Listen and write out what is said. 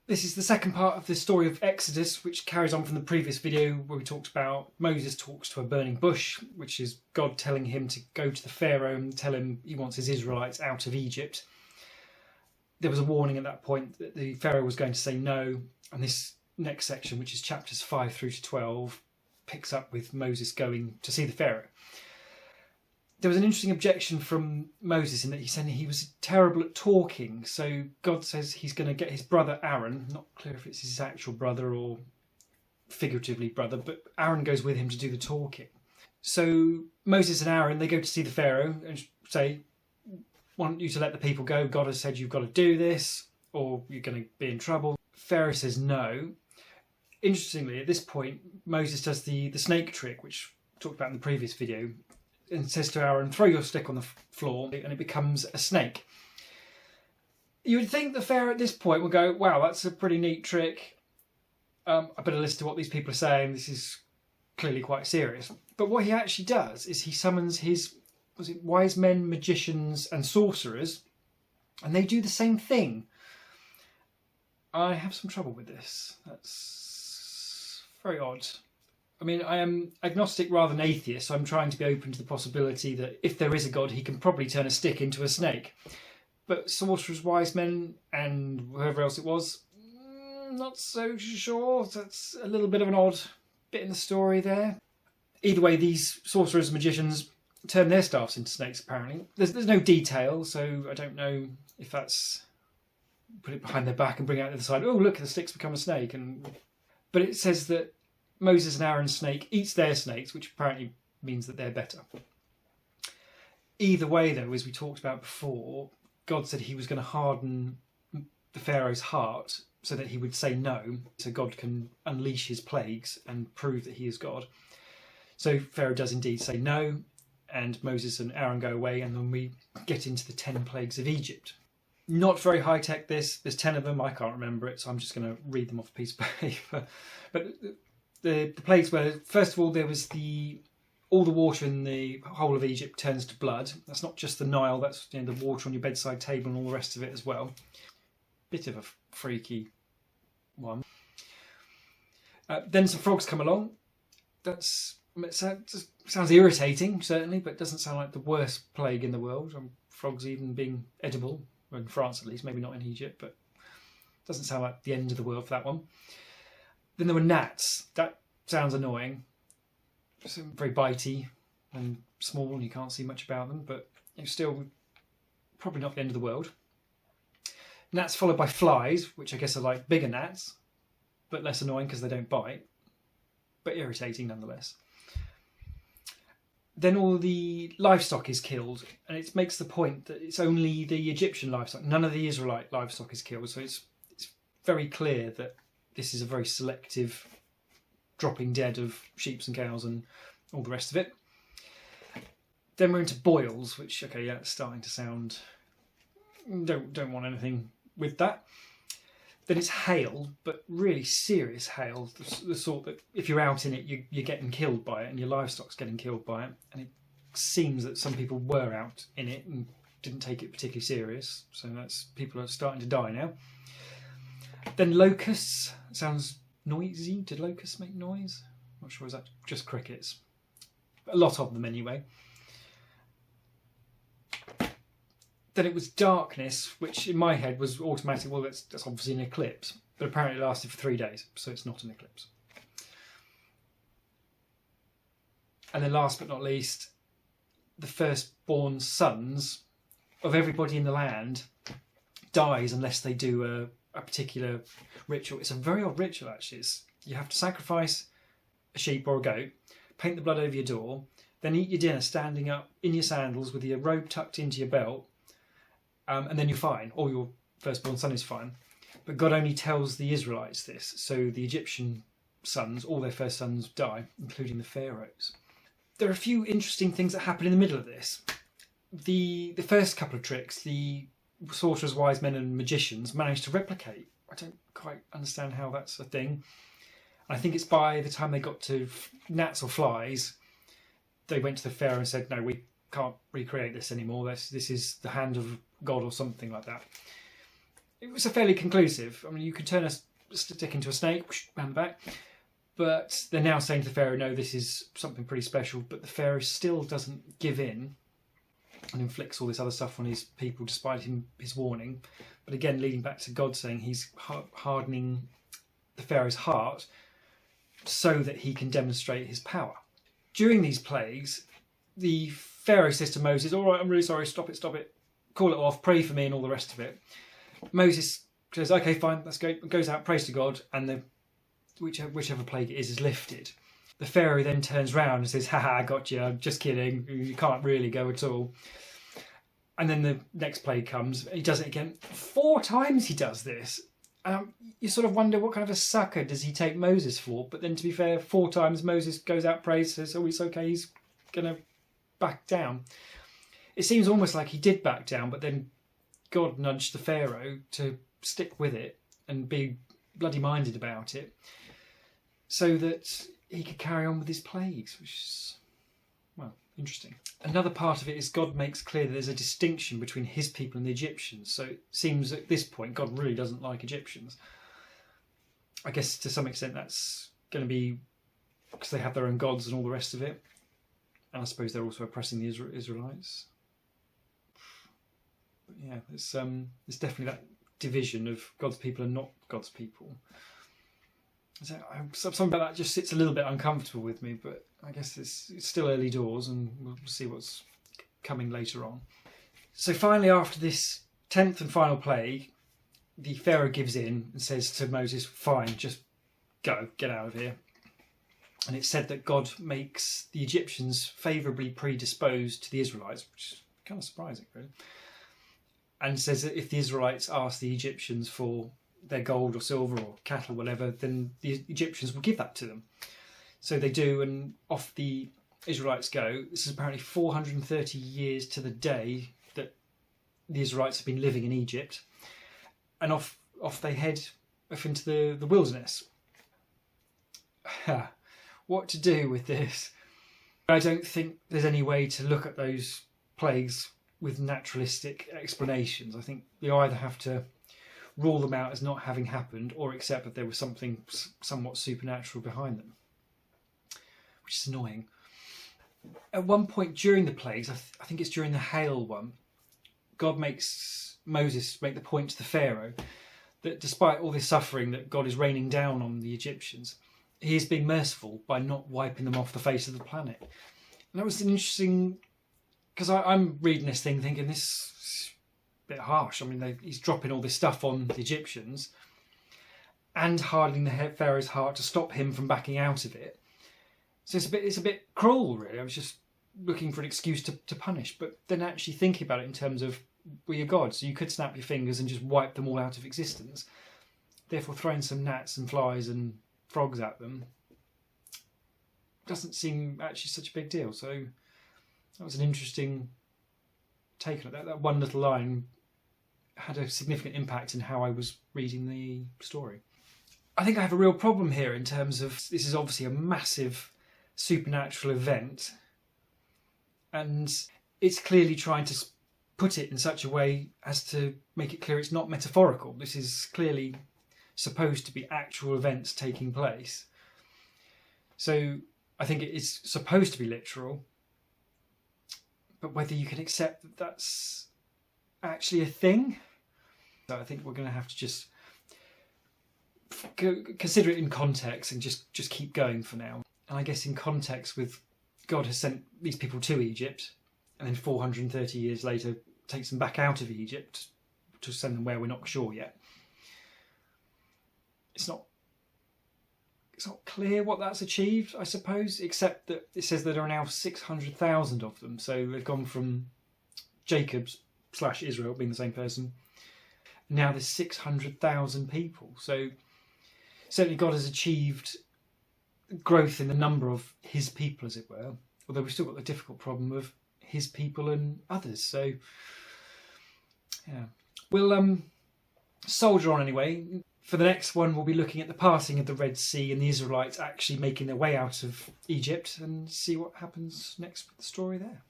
This is the second part of the story of Exodus, which carries on from the previous video where we talked about Moses talks to a burning bush, which is God telling him to go to the Pharaoh and tell him he wants his Israelites out of Egypt. There was a warning at that point that the Pharaoh was going to say no, and this next section, which is chapters 5 through to 12, picks up with Moses going to see the Pharaoh. There was an interesting objection from Moses in that he said he was terrible at talking. So God says he's going to get his brother Aaron, not clear if it's his actual brother or figuratively brother, but Aaron goes with him to do the talking. So Moses and Aaron, they go to see the Pharaoh and say, want you to let the people go. God has said you've got to do this or you're going to be in trouble. Pharaoh says no. Interestingly, at this point, Moses does the snake trick, which we talked about in the previous video, and says to Aaron, throw your stick on the floor, and it becomes a snake. You would think the Pharaoh at this point would go, wow, that's a pretty neat trick. I better listen to what these people are saying. This is clearly quite serious. But what he actually does is he summons his wise men, magicians and sorcerers, and they do the same thing. I have some trouble with this. That's very odd. I mean, I am agnostic rather than atheist, so I'm trying to be open to the possibility that if there is a God, he can probably turn a stick into a snake. But sorcerers, wise men, and whoever else it was, not so sure. That's a little bit of an odd bit in the story there. Either way, these sorcerers and magicians turn their staffs into snakes, apparently. There's no detail, so I don't know if that's put it behind their back and bring it out the other side. Oh, look, the stick's become a snake. But it says that Moses and Aaron's snake eats their snakes, which apparently means that they're better. Either way, though, as we talked about before, God said he was going to harden the Pharaoh's heart so that he would say no, so God can unleash his plagues and prove that he is God. So Pharaoh does indeed say no, and Moses and Aaron go away, and then we get into the 10 plagues of Egypt. Not very high-tech, this. There's 10 of them. I can't remember it, so I'm just going to read them off a piece of paper. But the plagues were, first of all, there was all the water in the whole of Egypt turns to blood. That's not just the Nile, that's the water on your bedside table and all the rest of it as well. Bit of a freaky one. Then some frogs come along. It sounds irritating, certainly, but it doesn't sound like the worst plague in the world. Frogs even being edible, in France at least, maybe not in Egypt, but it doesn't sound like the end of the world for that one. Then there were gnats. That sounds annoying. Very bitey and small, and you can't see much about them, but still probably not the end of the world. Gnats followed by flies, which I guess are like bigger gnats, but less annoying because they don't bite, but irritating nonetheless. Then all the livestock is killed, and it makes the point that it's only the Egyptian livestock. None of the Israelite livestock is killed, so it's very clear that this is a very selective dropping dead of sheep and cows and all the rest of it. Then we're into boils, which, okay, yeah, it's starting to sound... Don't want anything with that. Then it's hail, but really serious hail, the sort that if you're out in it, you're getting killed by it, and your livestock's getting killed by it. And it seems that some people were out in it and didn't take it particularly serious, so people are starting to die now. Then locusts. Sounds noisy. Did locusts make noise? Not sure, is that just crickets? A lot of them anyway. Then it was darkness, which in my head was automatic. Well, that's obviously an eclipse, but apparently it lasted for 3 days, so it's not an eclipse. And then last but not least, the firstborn sons of everybody in the land dies unless they do a particular ritual. It's a very odd ritual, actually. You have to sacrifice a sheep or a goat, paint the blood over your door, then eat your dinner standing up in your sandals with your robe tucked into your belt, and then you're fine, or your firstborn son is fine. But God only tells the Israelites this, so the Egyptian sons, all their first sons die, including the pharaohs. There are a few interesting things that happen in the middle of this. The first couple of tricks, the sorcerers, wise men and magicians managed to replicate. I don't quite understand how that's a thing. I think it's by the time they got to gnats or flies, they went to the Pharaoh and said, no, we can't recreate this anymore. This is the hand of God or something like that. it was a fairly conclusive. I mean, you could turn a stick into a snake, round the back, but they're now saying to the Pharaoh, no, this is something pretty special. But the Pharaoh still doesn't give in and inflicts all this other stuff on his people despite his warning. But again, leading back to God saying he's hardening the Pharaoh's heart so that he can demonstrate his power. During these plagues, the Pharaoh says to Moses, all right, I'm really sorry, stop it, call it off, pray for me and all the rest of it. Moses says, okay, fine, let's go, goes out, prays to God, and whichever plague it is lifted. The Pharaoh then turns round and says, haha, I got you, I'm just kidding, you can't really go at all. And then the next plague comes, he does it again. 4 times he does this. You sort of wonder what kind of a sucker does he take Moses for, but then to be fair, 4 times Moses goes out, prays, says, oh, it's okay, he's going to back down. It seems almost like he did back down, but then God nudged the Pharaoh to stick with it and be bloody minded about it so that he could carry on with his plagues, which is, well, interesting. Another part of it is God makes clear that there's a distinction between his people and the Egyptians. So it seems at this point God really doesn't like Egyptians. I guess to some extent that's going to be because they have their own gods and all the rest of it. And I suppose they're also oppressing the Israelites. But yeah, there's definitely that division of God's people and not God's people. So something about that just sits a little bit uncomfortable with me, but I guess it's still early doors and we'll see what's coming later on. So finally, after this 10th and final plague, the Pharaoh gives in and says to Moses, fine, just go, get out of here. And it's said that God makes the Egyptians favourably predisposed to the Israelites, which is kind of surprising, really. And says that if the Israelites ask the Egyptians for their gold or silver or cattle, whatever, then the Egyptians will give that to them. So they do, and off the Israelites go. This is apparently 430 years to the day that the Israelites have been living in Egypt. And off they head off into the wilderness. What to do with this? I don't think there's any way to look at those plagues with naturalistic explanations. I think you either have to rule them out as not having happened or accept that there was something somewhat supernatural behind them, which is annoying. At one point during the plagues, I think it's during the hail one, God makes Moses make the point to the Pharaoh that despite all this suffering that God is raining down on the Egyptians, he is being merciful by not wiping them off the face of the planet. And that was an interesting, because I'm reading this thing thinking this is a bit harsh. I mean, he's dropping all this stuff on the Egyptians and hardening the Pharaoh's heart to stop him from backing out of it. So it's a bit cruel, really. I was just looking for an excuse to punish, but then actually thinking about it in terms of, well, you're God, so you could snap your fingers and just wipe them all out of existence. Therefore, throwing some gnats and flies and frogs at them doesn't seem actually such a big deal. So that was an interesting take on it. That one little line had a significant impact in how I was reading the story. I think I have a real problem here in terms of this is obviously a massive supernatural event, and it's clearly trying to put it in such a way as to make it clear it's not metaphorical. This is clearly supposed to be actual events taking place. So I think it is supposed to be literal, but whether you can accept that that's actually a thing, so I think we're going to have to just consider it in context and just keep going for now. And I guess in context with God has sent these people to Egypt and then 430 years later takes them back out of Egypt to send them where we're not sure yet. It's not clear what that's achieved, I suppose, except that it says that there are now 600,000 of them. So they've gone from Jacob/Israel being the same person. Now there's 600,000 people. So certainly God has achieved growth in the number of his people, as it were, although we've still got the difficult problem of his people and others. So yeah, we'll soldier on anyway. For the next one, we'll be looking at the passing of the Red Sea and the Israelites actually making their way out of Egypt and see what happens next with the story there.